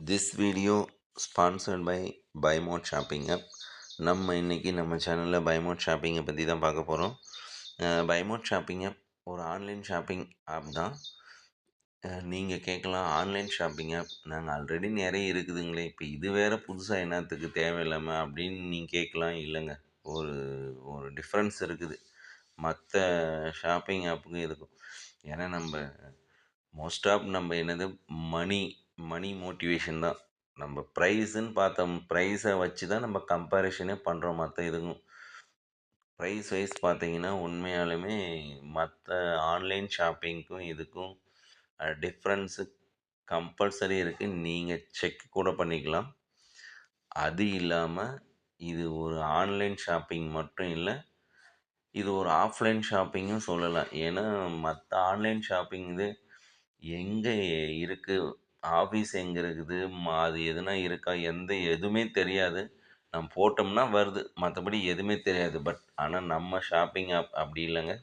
This video sponsored by Buymode shopping app. நம்ம இன்றைக்கி நம்ம சேனலில் பைமோட் ஷாப்பிங்கை பற்றி தான் பார்க்க போகிறோம். பைமோட் ஷாப்பிங் ஆப் ஒரு ஆன்லைன் ஷாப்பிங் ஆப் தான். நீங்கள் கேட்கலாம், ஆன்லைன் ஷாப்பிங் ஆப் நாங்கள் ஆல்ரெடி நிறைய இருக்குதுங்களே, இப்போ இது வேறு புதுசாக என்னத்துக்கு தேவையில்லாமல் அப்படின்னு நீங்கள் கேட்கலாம். இல்லைங்க, ஒரு ஒரு டிஃப்ரென்ஸ் இருக்குது மற்ற ஷாப்பிங் ஆப்புக்கும் இதுக்கும். ஏன்னா நம்ம மோஸ்ட் ஆஃப் நம்ம என்னது மணி மோட்டிவேஷன் தான். நம்ம ப்ரைஸுன்னு பார்த்தோம், ப்ரைஸை வச்சு தான் நம்ம கம்பேரிஷனே பண்ணுறோம். மற்ற இதுக்கும் ப்ரைஸ் வைஸ் பார்த்தீங்கன்னா உண்மையாலுமே மற்ற ஆன்லைன் ஷாப்பிங்க்கும் இதுக்கும் டிஃப்ரென்ஸு கம்பல்சரி இருக்குது. நீங்கள் செக் கூட பண்ணிக்கலாம். அது இல்லாமல் இது ஒரு ஆன்லைன் ஷாப்பிங் மட்டும் இல்லை, இது ஒரு ஆஃப்லைன் ஷாப்பிங்கும் சொல்லலாம். ஏன்னா மற்ற ஆன்லைன் ஷாப்பிங் இது எங்கே இருக்குது, ஆஃபீஸ் எங்கே இருக்குது, அது எதுனா இருக்கா, எதுவுமே தெரியாது. நம்ம போட்டோம்னா வருது, மற்றபடி எதுவுமே தெரியாது. ஆனால் நம்ம ஷாப்பிங் ஆப் அப்படி இல்லைங்க.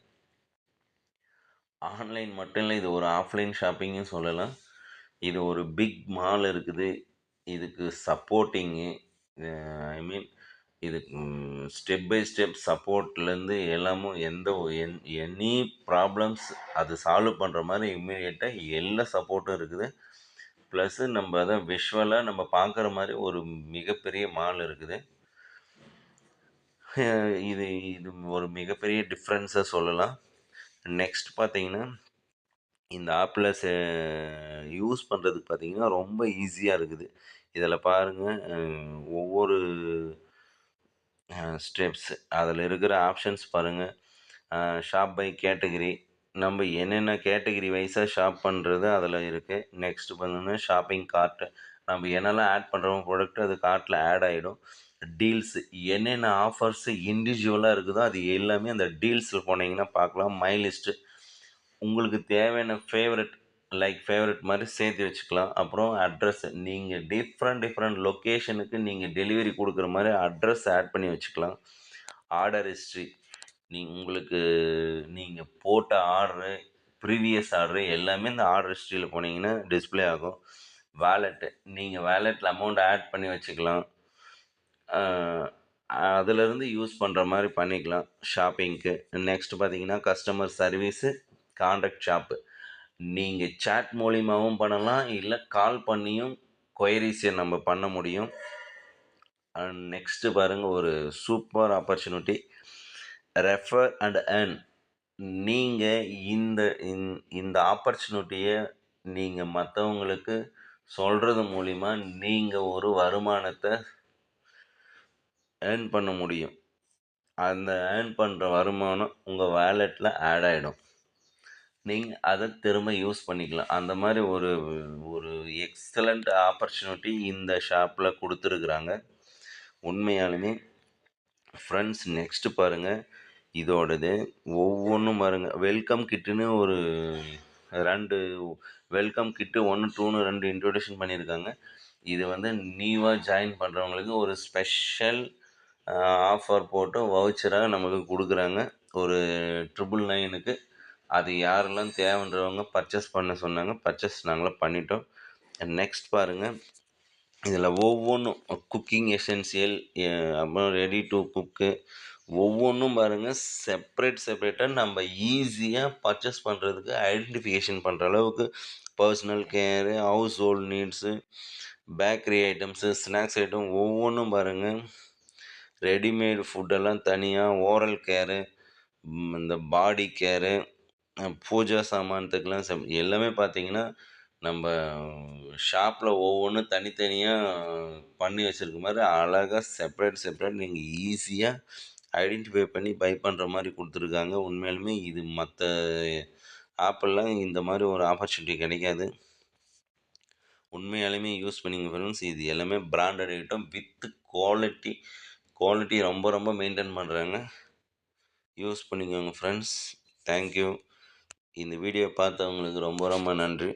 ஆன்லைன் மட்டும் இல்லை, இது ஒரு ஆஃப்லைன் ஷாப்பிங்கும் சொல்லலாம். இது ஒரு பிக் மால் இருக்குது, இதுக்கு சப்போர்ட்டிங்கு ஐ மீன் இதுக்கு ஸ்டெப் பை ஸ்டெப் சப்போர்ட்லேருந்து எல்லாமும் எனி ப்ராப்ளம்ஸ் அது சால்வ் பண்ணுற மாதிரி இம்மீடியட்டாக எல்லா சப்போர்ட்டும் இருக்குது. ப்ளஸ்ஸு நம்ம அதை விஷுவலாக நம்ம பார்க்குற மாதிரி ஒரு மிகப்பெரிய மால் இருக்குது. இது இது ஒரு மிகப்பெரிய டிஃப்ரென்ஸாக சொல்லலாம். நெக்ஸ்ட் பார்த்தீங்கன்னா, இந்த ஆப்பில் யூஸ் பண்ணுறதுக்கு பார்த்தீங்கன்னா ரொம்ப ஈஸியாக இருக்குது. இதில் பாருங்கள், ஒவ்வொரு ஸ்டெப்ஸ் அதில் இருக்கிற ஆப்ஷன்ஸ் பாருங்கள். ஷாப் பை கேட்டகிரி, நம்ம என்னென்ன கேட்டகிரி வைஸாக ஷாப் பண்ணுறது அதில் இருக்குது. நெக்ஸ்ட்டு பார்த்தீங்கன்னா ஷாப்பிங் கார்ட்டு, நம்ம என்னெல்லாம் ஆட் பண்ணுறோமோ ப்ராடக்ட்டு அது கார்ட்டில் ஆட் ஆகிடும். டீல்ஸு, என்னென்ன ஆஃபர்ஸு இண்டிவிஜுவலாக இருக்குதோ அது எல்லாமே அந்த டீல்ஸில் போனீங்கன்னா பார்க்கலாம். மை லிஸ்ட்டு, உங்களுக்கு தேவையான ஃபேவரட் மாதிரி சேர்த்து வச்சுக்கலாம். அப்புறம் அட்ரஸ்ஸு, நீங்கள் டிஃப்ரெண்ட் லொக்கேஷனுக்கு நீங்கள் டெலிவரி கொடுக்குற மாதிரி அட்ரஸ் ஆட் பண்ணி வச்சுக்கலாம். ஆர்டர் ஹிஸ்ட்ரி, உங்களுக்கு நீங்கள் போட்ட ஆர்டரு, ப்ரீவியஸ் ஆர்டரு எல்லாமே இந்த ஆர்டர் ஹிஸ்ட்ரியில் போனீங்கன்னா டிஸ்பிளே ஆகும். வேலெட்டு, நீங்கள் வேலெட்டில் அமௌண்ட் ஆட் பண்ணி வச்சுக்கலாம். அதிலேருந்து யூஸ் பண்ணுற மாதிரி பண்ணிக்கலாம் ஷாப்பிங்க்கு. நெக்ஸ்ட்டு பார்த்தீங்கன்னா கஸ்டமர் சர்வீஸு, கான்டாக்ட் ஷாப்பு, நீங்கள் சேட் மூலிமாவும் பண்ணலாம், இல்லை கால் பண்ணியும் கொயரிஸை நம்ம பண்ண முடியும். நெக்ஸ்ட்டு பாருங்கள், ஒரு super opportunity, refer and earn. நீங்கள் இந்த ஆப்பர்ச்சுனிட்டியை நீங்கள் மற்றவங்களுக்கு சொல்கிறது மூலிமா நீங்கள் ஒரு வருமானத்தை ஏர்ன் பண்ண முடியும். அந்த ஏர்ன் பண்ணுற வருமானம் உங்கள் வேலெட்டில் ஆட் ஆகிடும். நீங்கள் அதை திரும்ப யூஸ் பண்ணிக்கலாம். அந்த மாதிரி ஒரு ஒரு எக்ஸலண்ட் ஆப்பர்ச்சுனிட்டி இந்த ஷாப்பில் கொடுத்துருக்குறாங்க உண்மையாலுமே ஃப்ரெண்ட்ஸ். நெக்ஸ்ட்டு பாருங்கள், இதோடது ஒவ்வொன்றும் பாருங்கள். வெல்கம் கிட்டுன்னு ஒரு 2 வெல்கம் கிட்டு 1, 2ன்னு 2 இன்ட்ரொடக்ஷன் பண்ணியிருக்காங்க. இது நியூவாக ஜாயின் பண்ணுறவங்களுக்கு ஒரு ஸ்பெஷல் ஆஃபர் போட்டு வவுச்சராக நமக்கு கொடுக்குறாங்க ஒரு 999க்கு. அது யாரெல்லாம் தேவைன்றவங்க பர்ச்சேஸ் பண்ண சொன்னாங்க, பர்ச்சேஸ் நாங்களும் பண்ணிட்டோம். நெக்ஸ்ட் பாருங்கள், இதில் ஒவ்வொன்றும் குக்கிங் எசென்சியல், அப்புறம் ரெடி டு குக்கு, ஒவ்வொன்றும் பாருங்கள் செப்பரேட்டாக நம்ம ஈஸியாக பர்ச்சேஸ் பண்ணுறதுக்கு ஐடென்டிஃபிகேஷன் பண்ணுற அளவுக்கு personal care, household needs, bakery items, snacks item ஒவ்வொன்றும் பாருங்கள். ரெடிமேடு ஃபுட்டெல்லாம் தனியாக, ஓரல் கேரு, இந்த பாடி கேரு, பூஜா சாமானத்துக்கெலாம் எல்லாமே பார்த்திங்கன்னா நம்ம ஷாப்பில் ஒவ்வொன்றும் தனித்தனியாக பண்ணி வச்சுருக்க மாதிரி அழகாக செப்பரேட் நீங்கள் ஈஸியாக ஐடென்டிஃபை பண்ணி பை பண்ணுற மாதிரி கொடுத்துருக்காங்க. உண்மையாலுமே இது மற்ற ஆப்பெல்லாம் இந்த மாதிரி ஒரு ஆப்பர்ச்சுனிட்டி கிடைக்காது. உண்மையாலுமே யூஸ் பண்ணிங்க ஃப்ரெண்ட்ஸ். இது எல்லாமே பிராண்டட் ஐட்டம் வித் குவாலிட்டி ரொம்ப மெயின்டைன் பண்ணுறாங்க. யூஸ் பண்ணிக்கோங்க ஃப்ரெண்ட்ஸ். தேங்க்யூ. இந்த வீடியோ பார்த்தவங்களுக்கு ரொம்ப நன்றி.